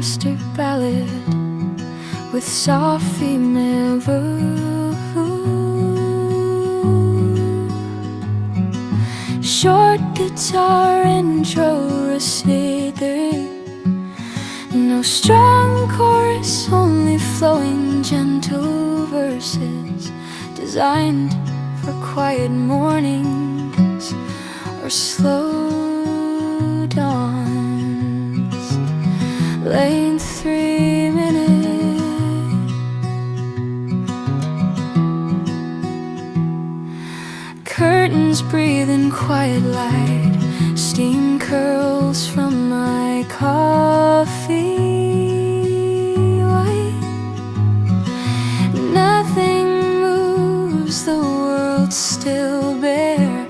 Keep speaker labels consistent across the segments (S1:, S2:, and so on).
S1: Gloucester ballad with soft female voice. Short guitar intro receder. No strong chorus, only flowing gentle verses designed for quiet mornings or slow dawns. Length 3 minutes. Curtains breathe in quiet light. Steam curls from my coffee white. Nothing moves, the world's still bare.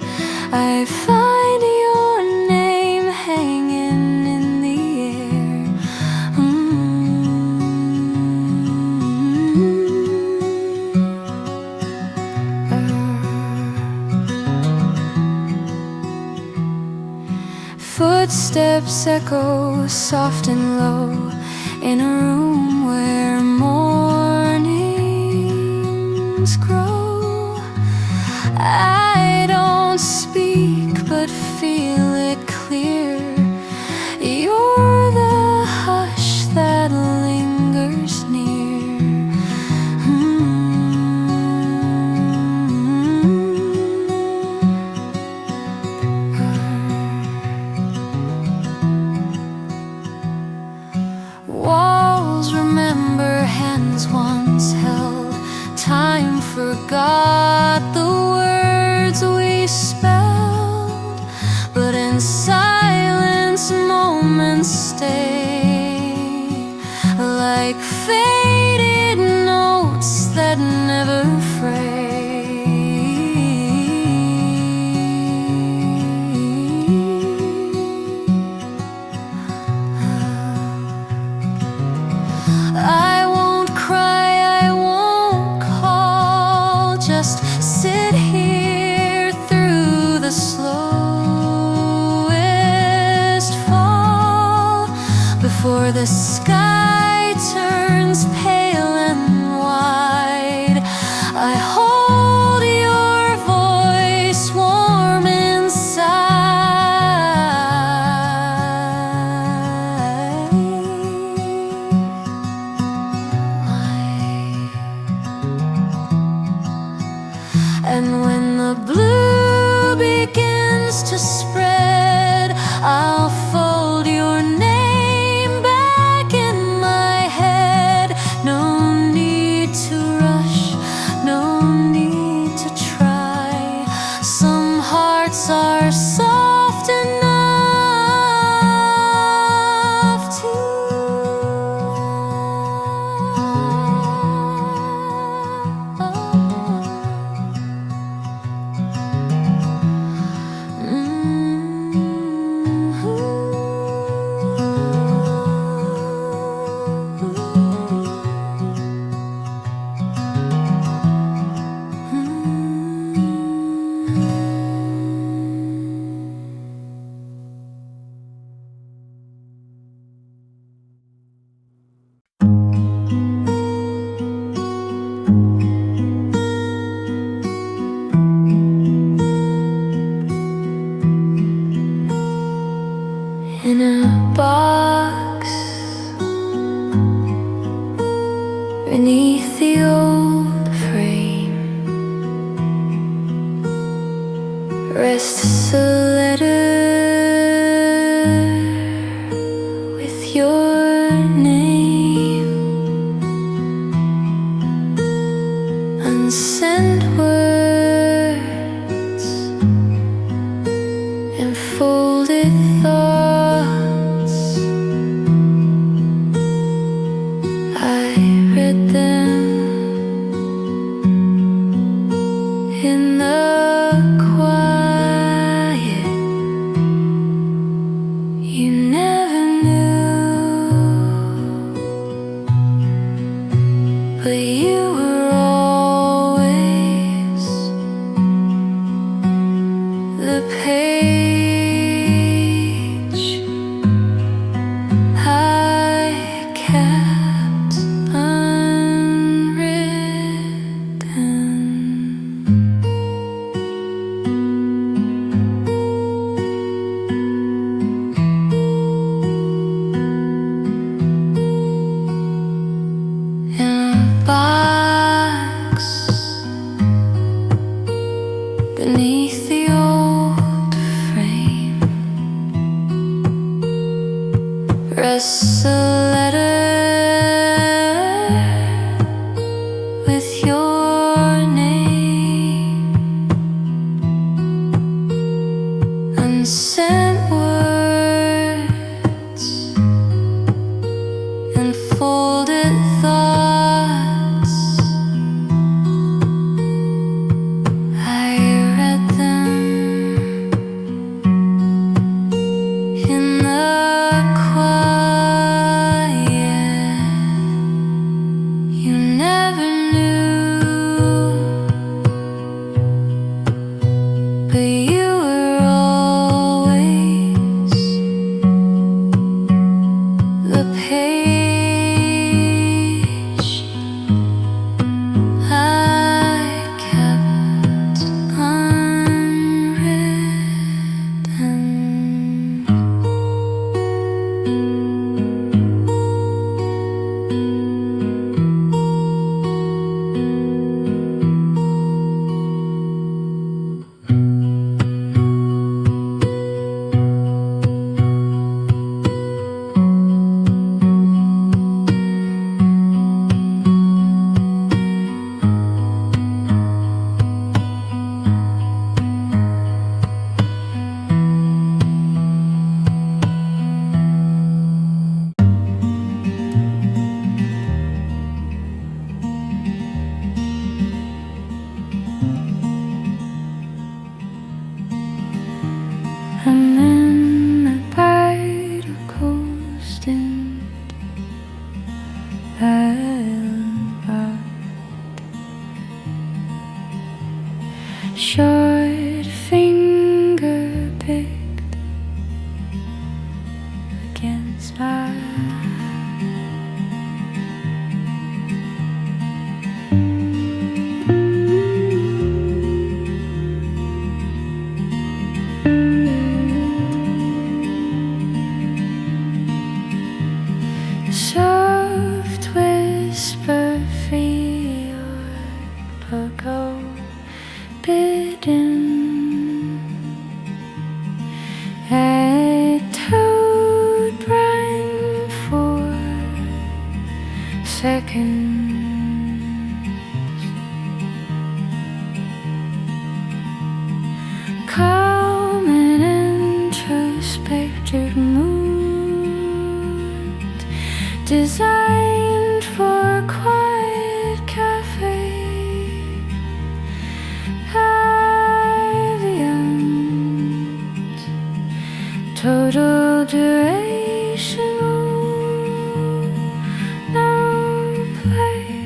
S1: I find your name hanging in the air. Footsteps echo soft and low in a room where mornings grow. I don't speak but feel it clear. You're the hush that lingers near. Walls remember hands once held. Time forgot the words we spelled, but in silence moments stay like faded notes that never fray. I won't cry, I won't call, just sit here through the slowest fall before the sky turns pale and wide. I hold your voice warm inside. And when the blue begins to spread, I'll fold your name back in my head. No need to rush, no need to try. Some hearts are soft enough to in a box beneath the old frame rests a letter with your name. Unsent words and folded thoughts. I read them in the quiet. You never knew, but you were always the page I box beneath the old frame rests a letter with your name. Unsent words and folded thoughts, I read them in the quiet. You never knew, but you were always the page I kept unwritten. I'm in the bite of coasting island rock, short finger picked against my soft whisper free or go bidden. I told Brian for seconds, calm and introspective mood, designed for a quiet cafe. Avians, total duration, no play.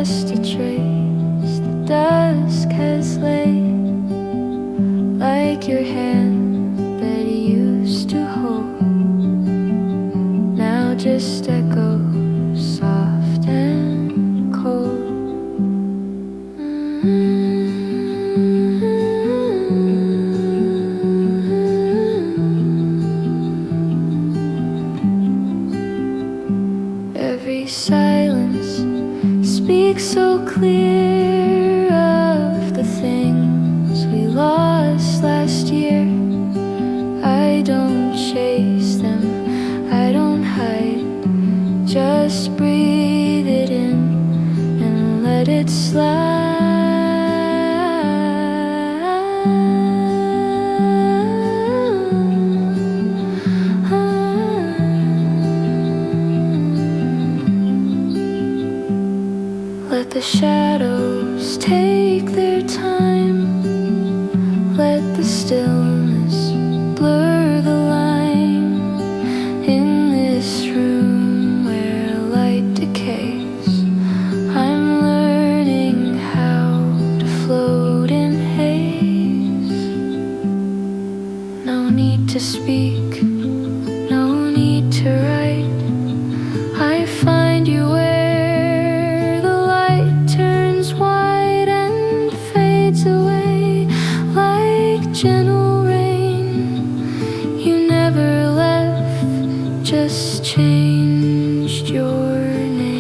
S1: just a trace the dusk has laid, like your hand that you used to hold, now just echoes soft and cold. Every silence speaks so clear of the things we lost last year. I don't chase them, I don't hide, just breathe it in and let it slide. Let the shadows take their time, let the stillness blur the line. In this room where light decays, I'm learning how to float in haze. No need to speak, no need to write, I find you where the light turns white and fades away like gentle rain. You never left, just changed your name.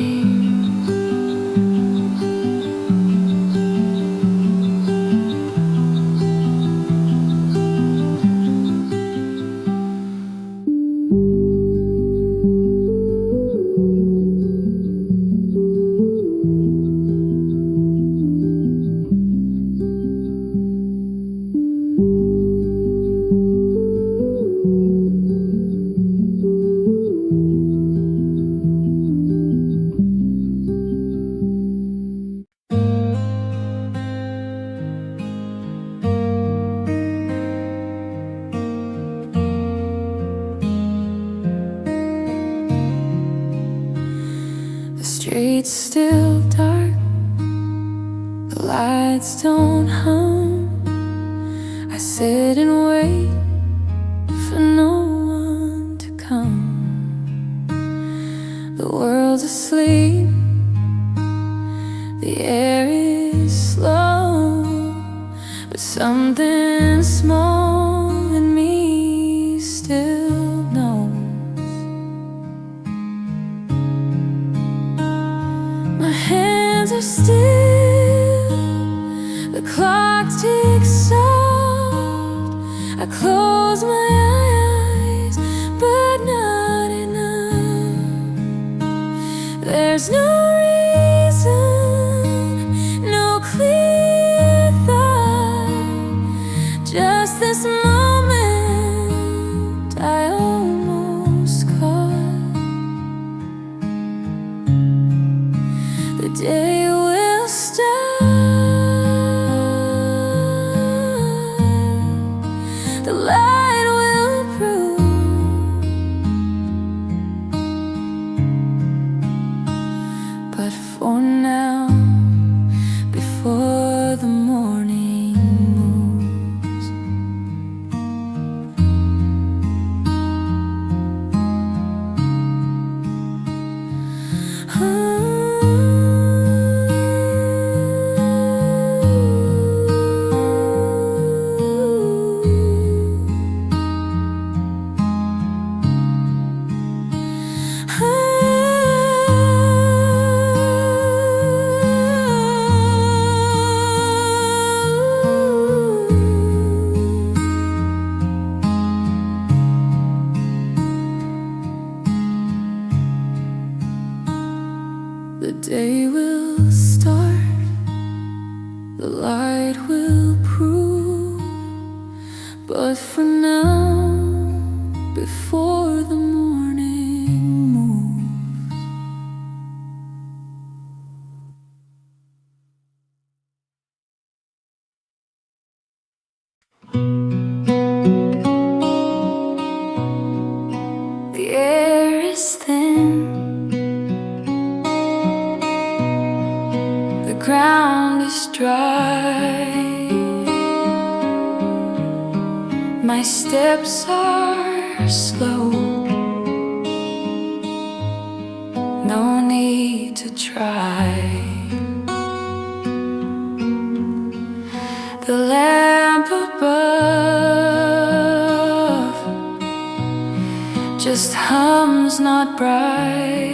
S1: The street's still dark, the lights don't hum. I sit and wait for no one to come. The world's asleep, the air is slow, but something small in me still knows. My hands are still, the clock ticks soft. I close my eyes, but not enough. There's no reason, no clear thought, just this moment I almost caught. The day will start, the light will prove, but for now, before the morning moves, the day will start, the light will prove, but for now, before the morning moves. The air is thin, ground is dry. My steps are slow. No need to try. The lamp above just hums, not bright,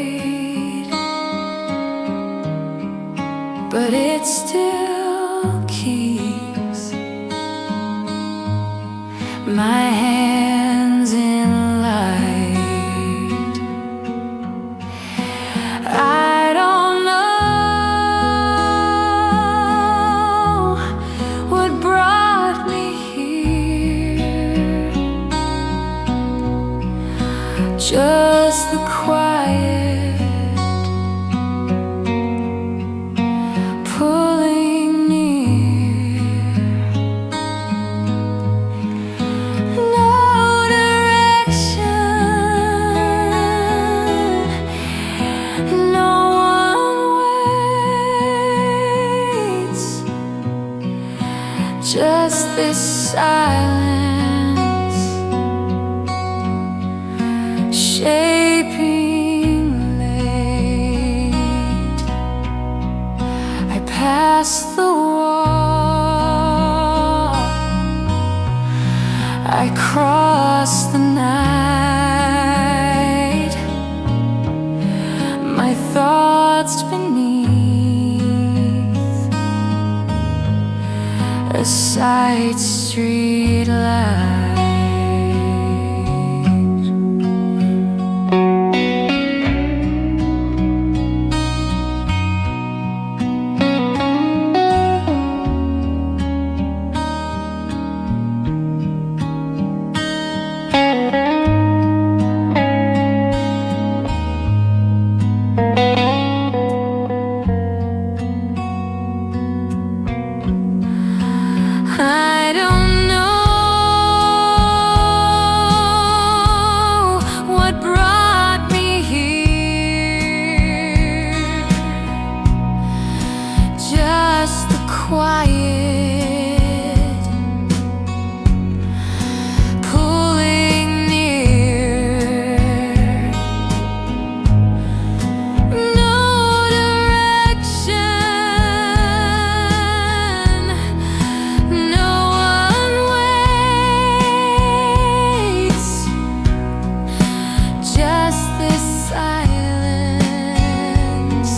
S1: but it still keeps my hands in light. I don't know what brought me here, just the quiet pulling near. No direction, no one waits, just this silence shaping late. I pass the wall, I cross the night, my thoughts beneath a side street light. I don't know what brought me here, just the quiet pulling near. No direction, no one waits, just this silence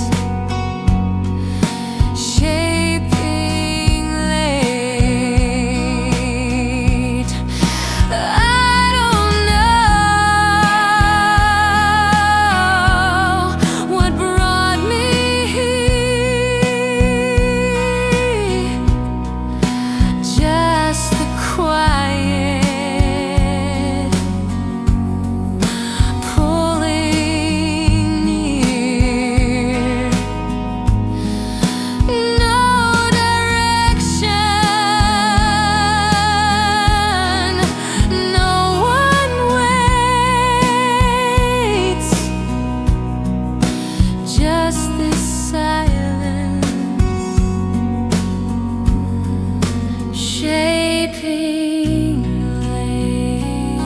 S1: shaping late. I don't know what brought me here, just the quiet pulling near. No direction, no one waits, just this silence shaping late.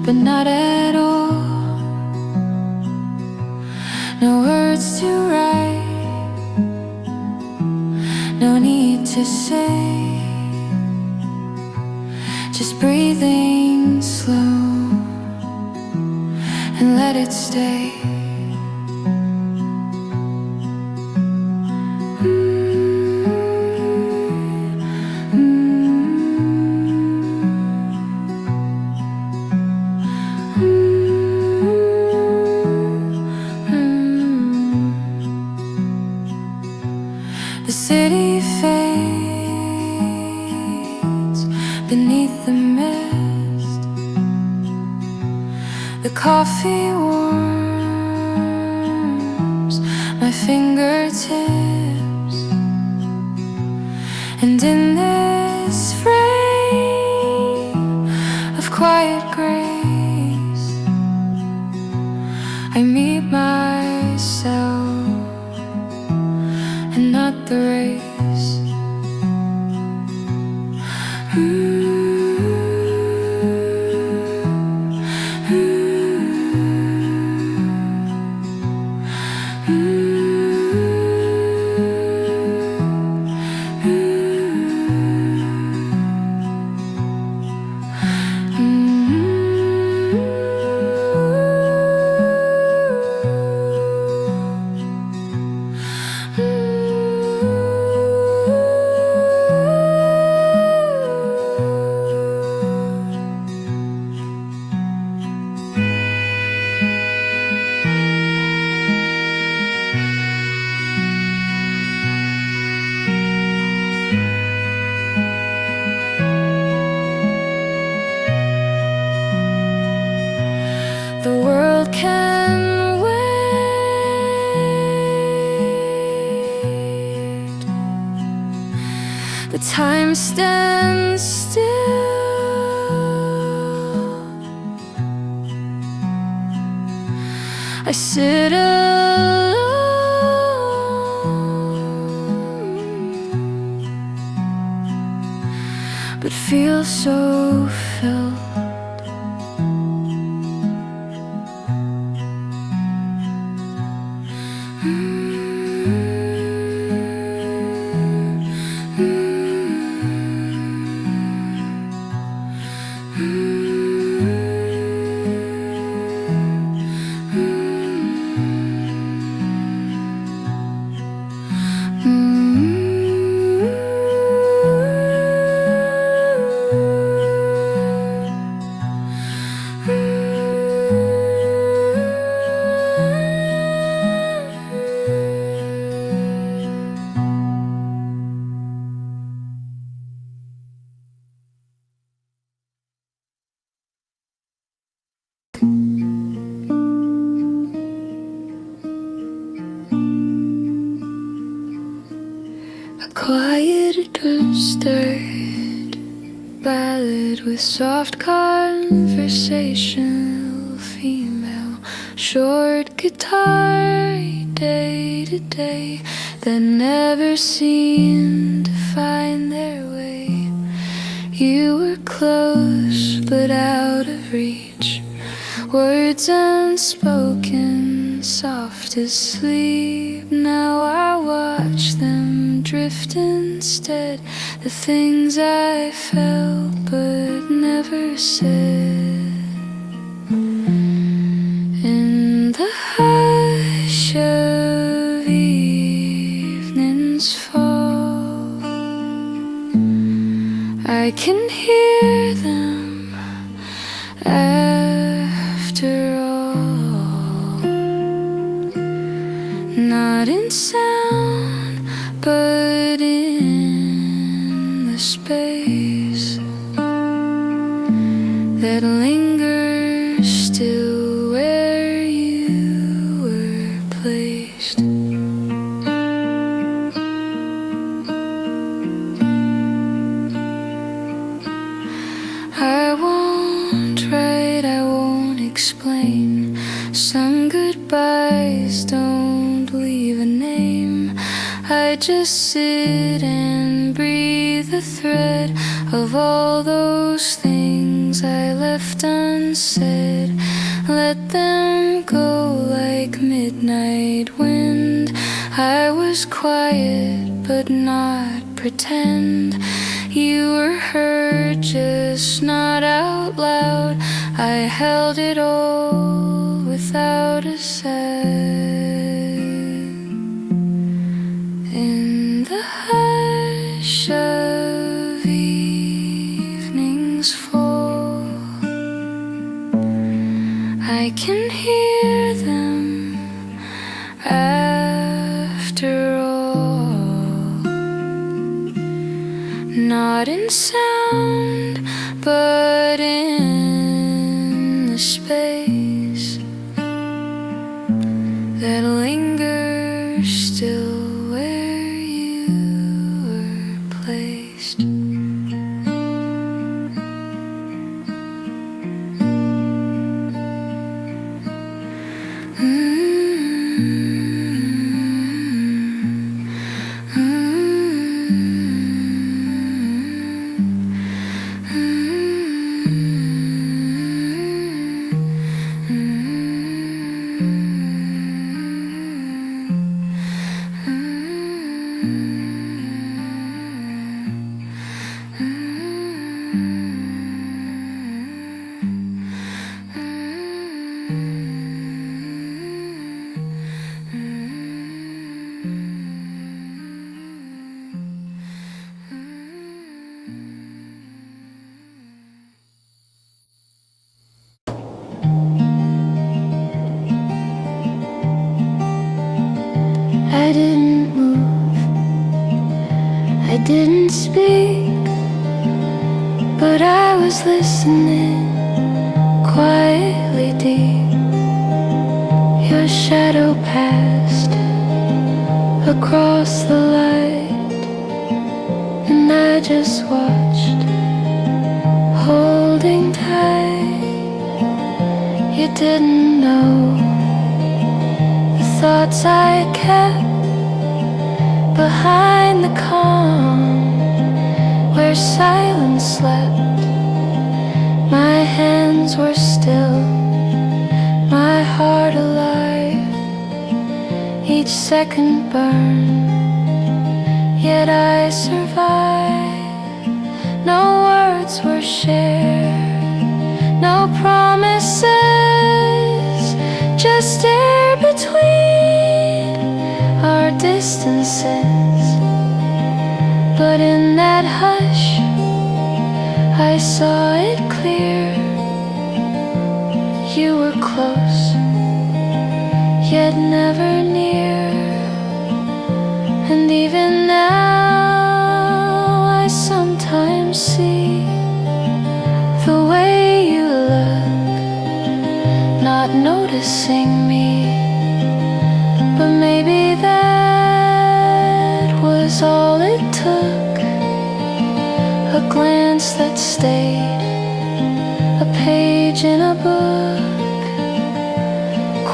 S1: but not at all. No words to write, no need to say, just breathing slow and let it stay. The city fades beneath the mist. The coffee warms my fingertips, and in this frame of quiet grace, I meet myself and not the race. The world can wait, but time stands still. I sit alone, but feel so filled. A quiet stirred ballad with soft conversational female, short guitar day to day that never seemed to find their way. You were close but out of reach, words unspoken, soft as sleep. Now I watch them drift instead, the things I felt but never said. In the hush of evening's fall, I can hear them after all, not in sound but in the space that lingers still where you were placed. I won't write, I won't explain. Some goodbyes don't leave a name. I just sit and breathe the thread of all those things I left unsaid. said, let them go like midnight wind. I was quiet but not pretend. You were heard, just not out loud. I held it all without a sound. In the hush of evening's fall, I can hear them after all. Not in sound, but in the space that lingers still where you were placed. I didn't move, I didn't speak, but I was listening quietly deep. Your shadow passed across the light, and I just watched, holding tight. You didn't know the thoughts I kept behind the calm, where silence slept. My hands were still, my heart alive. Each second burned, yet I survived. No words were shared, no promises, just air between our distances. But in that hush, I saw it clear. You were close, yet never near. And even now, I sometimes see the way you look, not noticing me. But maybe that was all it took, a glance that stayed, a page in a book.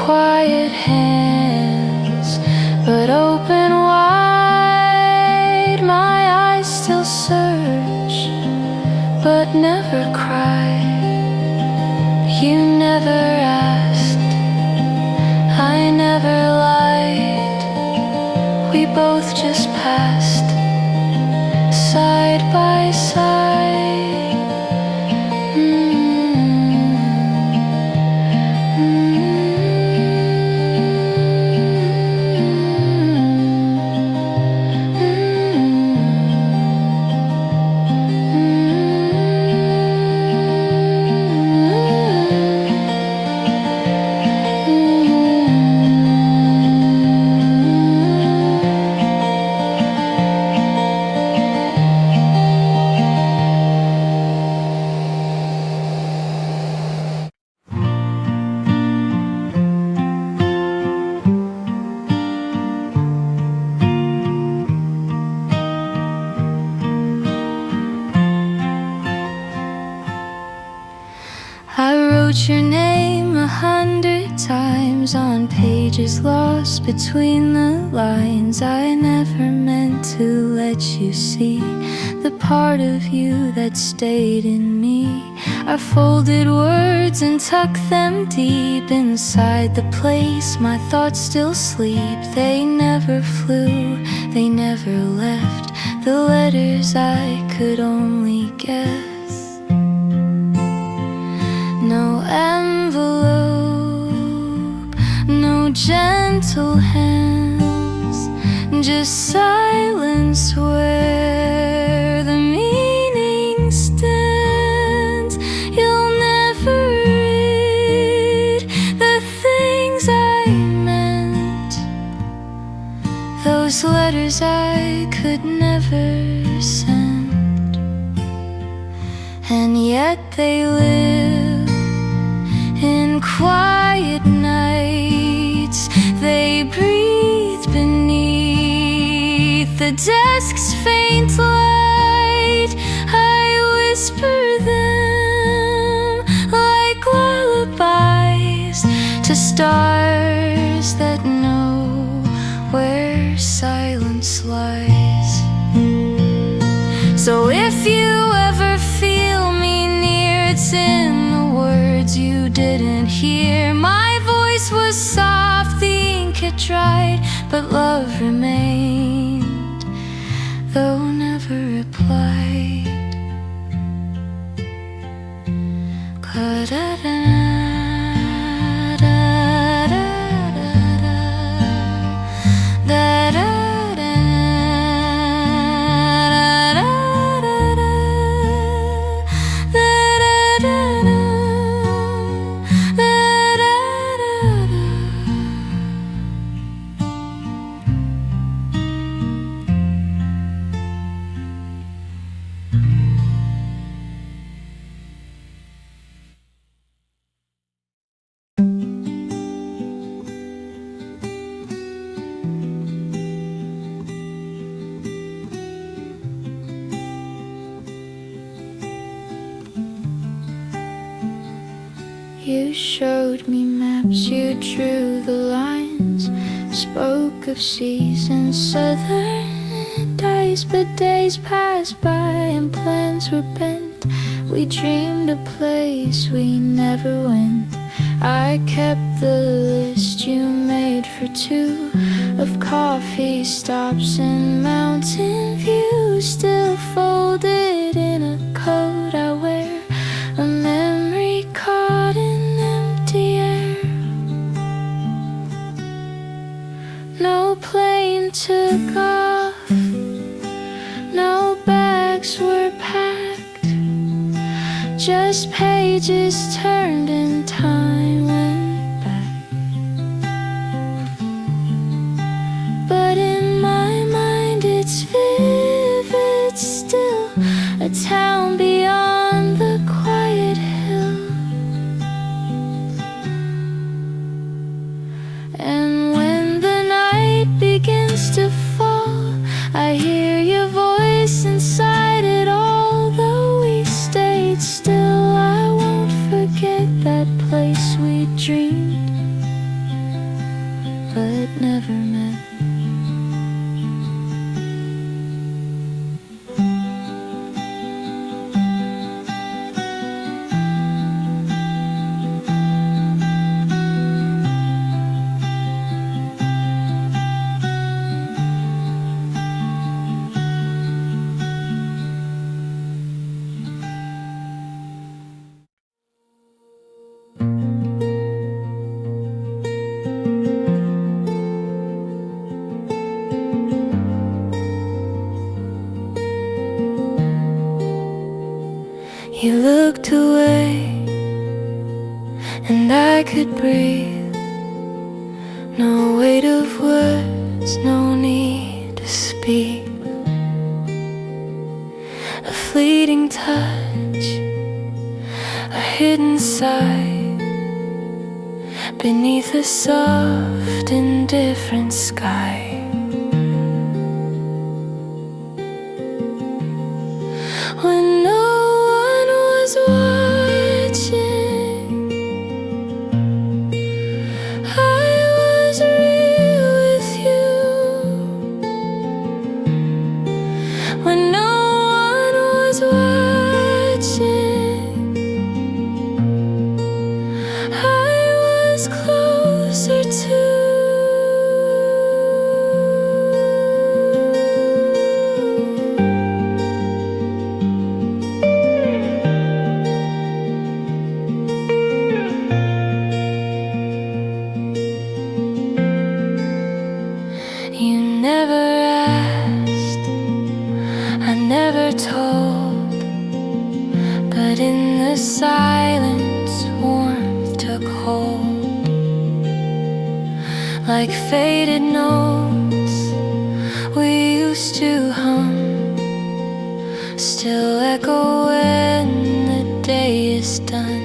S1: Quiet hands, but open wide. My eyes still search, but never cry. You never asked, I never lied. We both just passed, side by side. wrote your name 100 times on pages lost between the lines. I never meant to let you see the part of you that stayed in me. I folded words and tucked them deep inside the place my thoughts still sleep. They never flew, they never left the letters I could only guess. No envelope, no gentle hands, just silence where the meaning stands. You'll never read the things I meant, those letters I could never send. And yet they live in quiet nights, they breathe beneath the desk's faint light. I whisper them like lullabies to stars that know where silence lies. So if you ever feel me near, it's in the words you didn't hear. My voice was soft, the ink had dried, but love remained, though never replied. You showed me maps, you drew the lines, spoke of seasons, southern days. But days passed by and plans were bent. We dreamed a place we never went. I kept the list you made for two of coffee stops and mountain views, still folded in a coat I wear, a memory caught in empty air. No plane took off, no bags were packed, just pages turned and time went back. But in my mind it's vivid still, a town beyond the quiet hill. And when the night begins to fall, I hear your voice inside it all. Though we stayed still, I won't forget that place we dreamed but never met. You looked away, and I could breathe. No weight of words, no need to speak. A fleeting touch, a hidden sigh, beneath a soft, indifferent sky. When no one was watching, silence warmth took hold, like faded notes we used to hum, still echo when the day is done.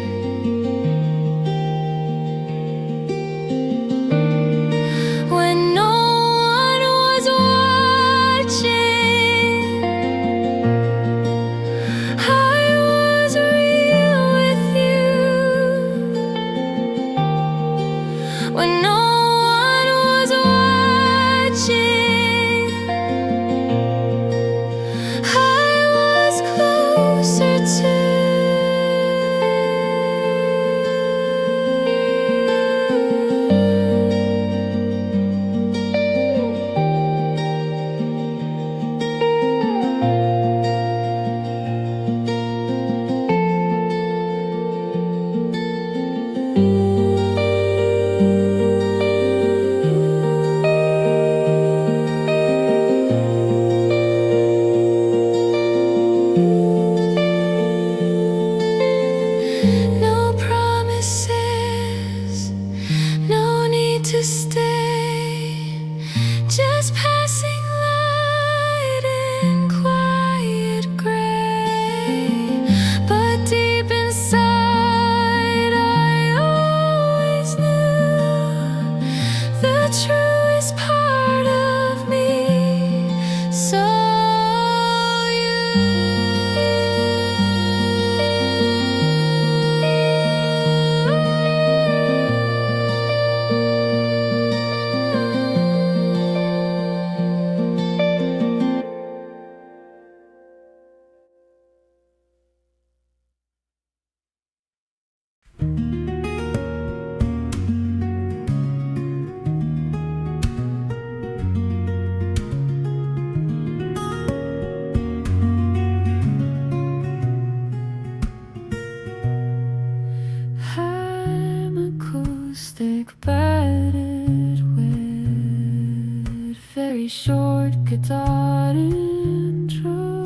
S1: Short guitar intro,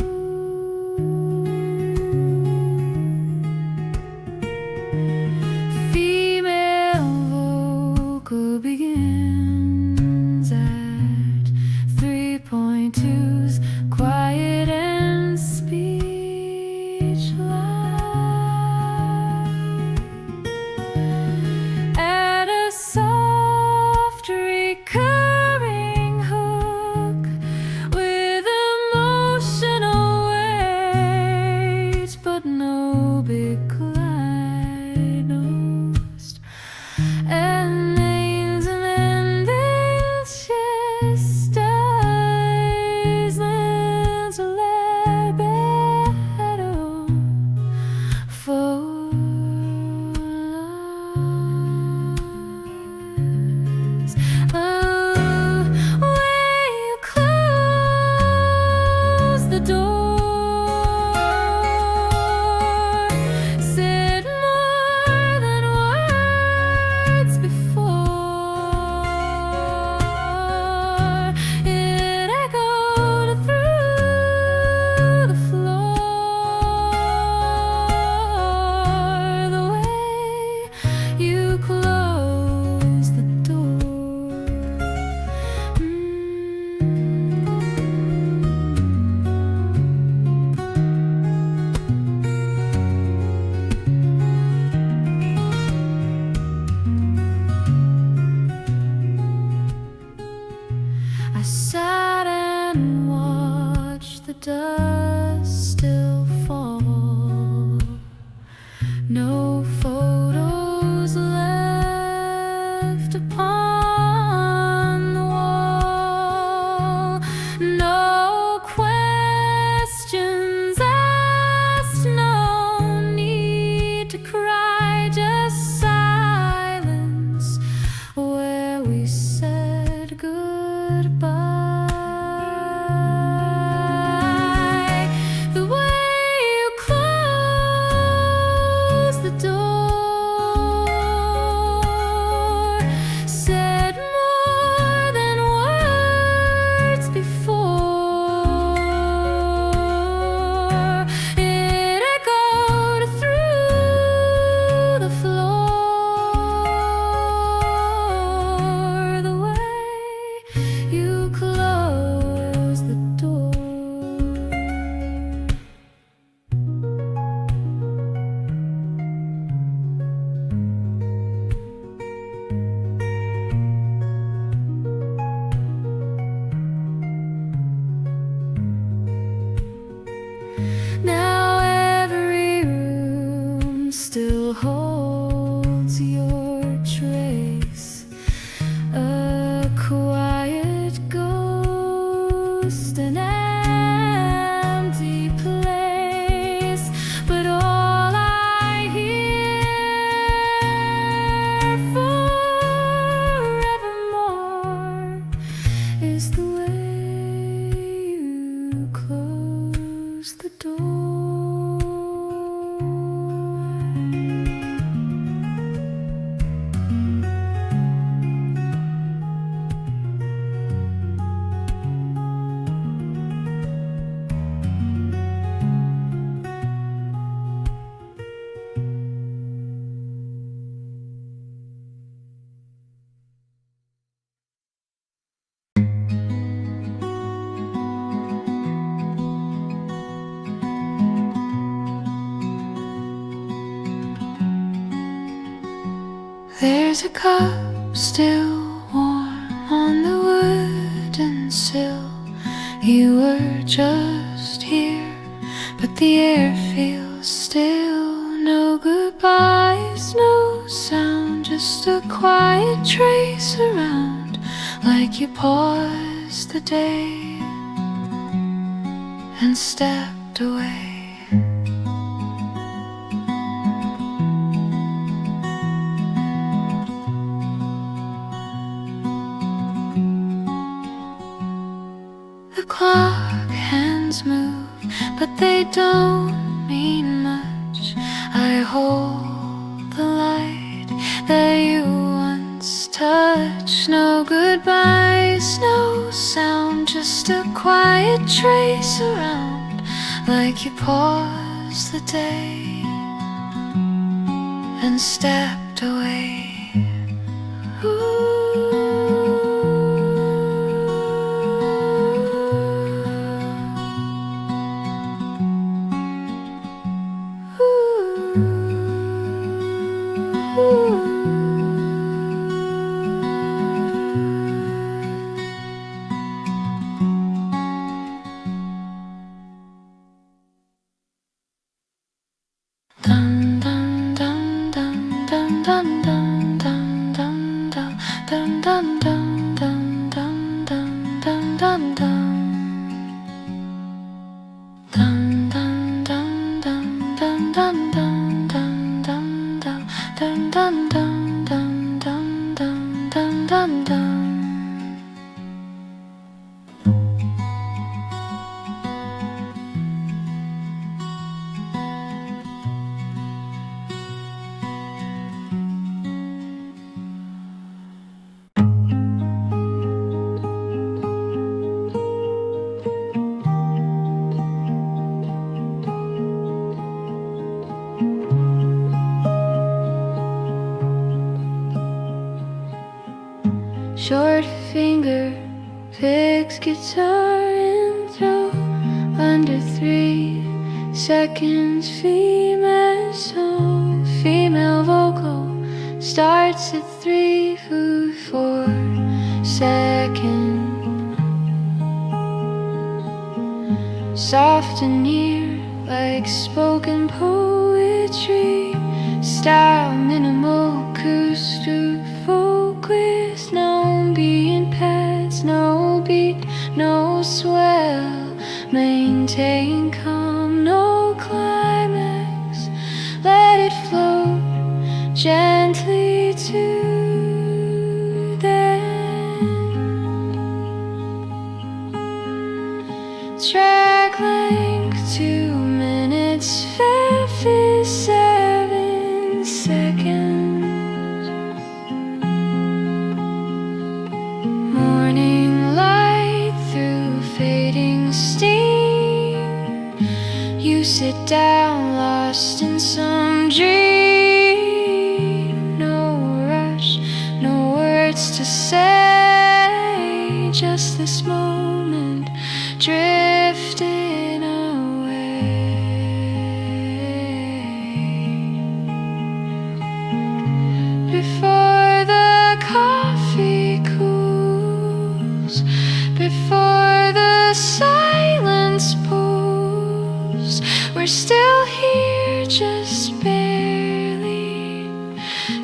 S1: female vocal begins at 3.2s, quiet and speechless. At a soft recurring hook with emotional weight, but no big kaleidoscope. And names and then this just dies, lands a libretto for loves. Oh, way you close the door, said more than words before. It echoed through the floor, the way you close the door. I sat and watched the dust still fall. No photos left upon the wall. No questions asked, no need to cry, just silence where we said goodbye. The way you close the door still holds your trace, a quiet ghost, an empty place, but all I hear forevermore is the way you close the door. There's a cup still warm on the wooden sill. You were just here, but the air feels still. No goodbyes, no sound, just a quiet trace around, like you paused the day and stepped away. The clock hands move, but they don't mean much. I hold the light that you once touched. No goodbyes, no sound, just a quiet trace around, like you paused the day and stepped away. Short finger picks guitar and throw under 3 seconds. Female song, female vocal starts at 3 4 seconds. Soft and near like spoken poetry, style minimal, cruise through folk with no beat pads, no beat, no swell, maintain calm, no climax, let it float gently to the end. Track length 2 minutes 57 seconds. Morning light through fading steam. You sit down lost in some dream. No rush,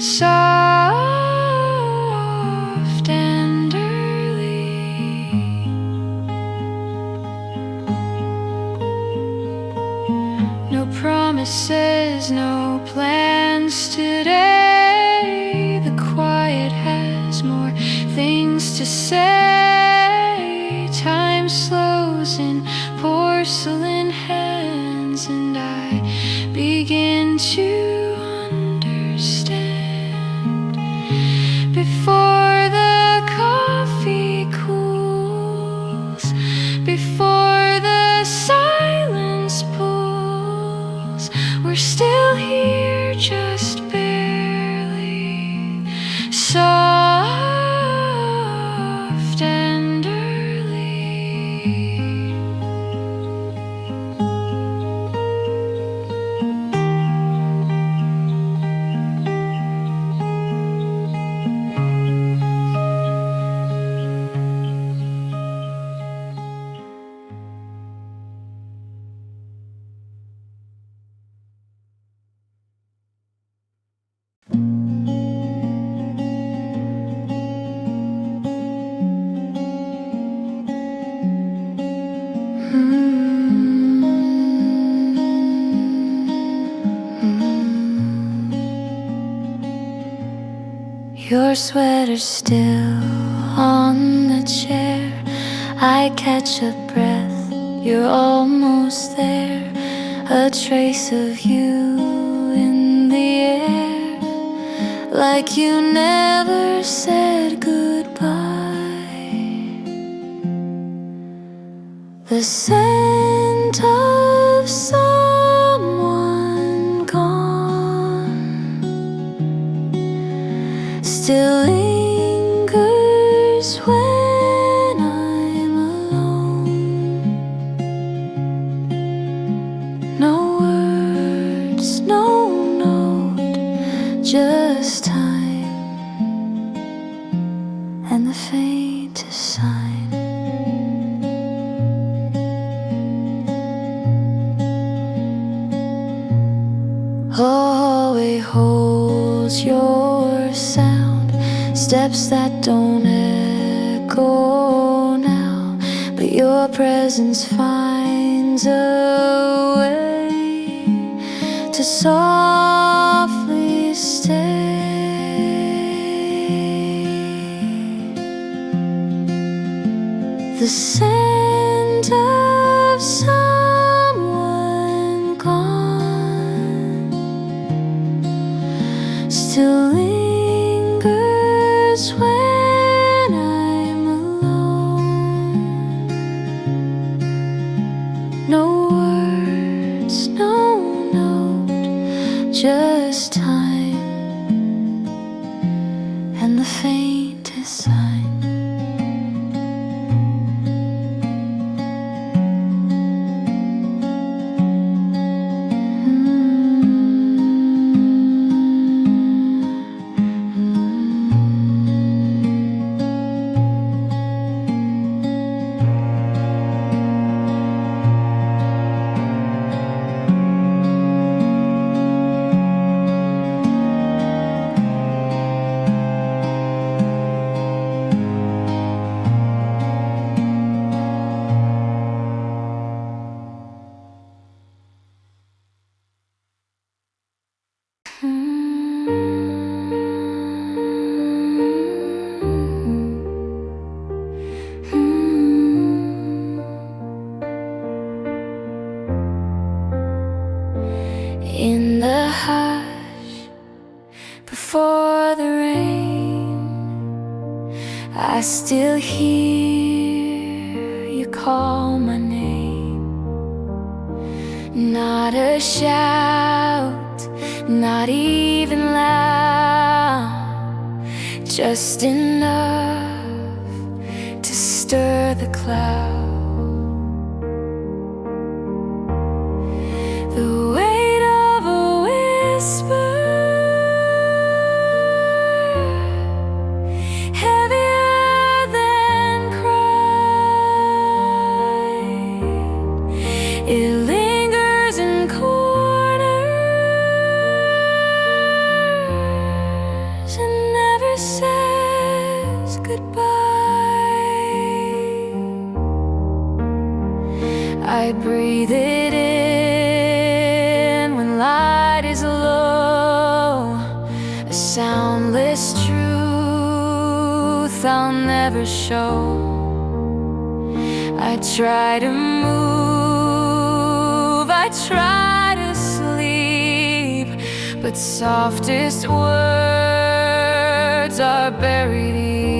S1: soft and early. No promises, no plans today. The quiet has more things to say. Time slows in porcelain hands, and I begin to understand. Before the coffee cools, before the silence pulls, we're still here just barely. Soft and early. Your sweater's still on the chair. I catch a breath, you're almost there. A trace of you in the air, like you never said goodbye. The scent of someone gone still lingers when I'm alone. No words, no note, just time and the faintest sign. Hallway holds your sound, steps that don't echo now, but your presence finds a way to softly stay. The scent of someone gone still lingers when I'm alone. No words, no note, just time and the faintest sign. In the hush before the rain, I still hear you call my name. Not a shout, not even loud, just enough to stir the cloud. The weight of a whisper, heavier than cry. It lingers in corners I breathe it in when light is low, a soundless truth I'll never show. I try to move, I try to sleep, but softest words are buried here.